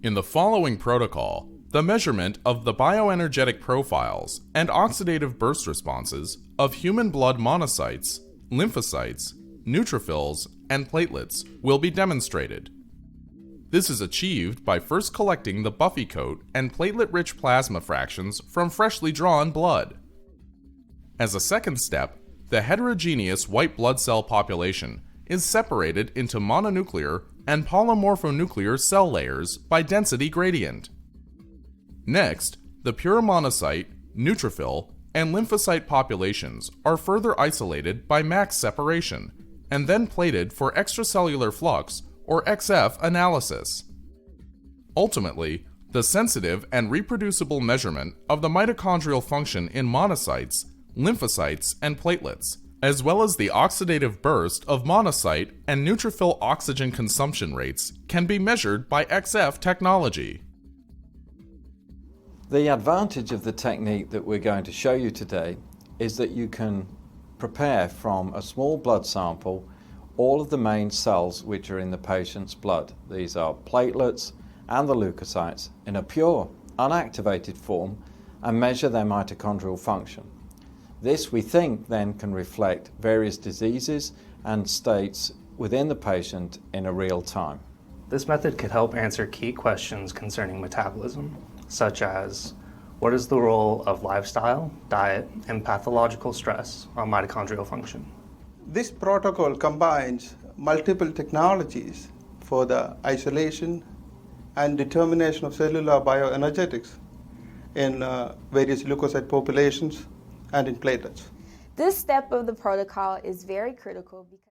In the following protocol, the measurement of the bioenergetic profiles and oxidative burst responses of human blood monocytes, lymphocytes, neutrophils, and platelets will be demonstrated. This is achieved by first collecting the buffy coat and platelet-rich plasma fractions from freshly drawn blood. As a second step, the heterogeneous white blood cell population is separated into mononuclear and polymorphonuclear cell layers by density gradient. Next, the pure monocyte, neutrophil, and lymphocyte populations are further isolated by max separation, and then plated for extracellular flux or XF analysis. Ultimately, the sensitive and reproducible measurement of the mitochondrial function in monocytes, lymphocytes, and platelets, as well as the oxidative burst of monocyte and neutrophil oxygen consumption rates, can be measured by XF technology. The advantage of the technique that we're going to show you today is that you can prepare from a small blood sample all of the main cells which are in the patient's blood. These are platelets and the leukocytes in a pure, unactivated form and measure their mitochondrial function. This, we think, then can reflect various diseases and states within the patient in a real time. This method could help answer key questions concerning metabolism, such as what is the role of lifestyle, diet, and pathological stress on mitochondrial function? This protocol combines multiple technologies for the isolation and determination of cellular bioenergetics in various leukocyte populations and in platelets. This step of the protocol is very critical because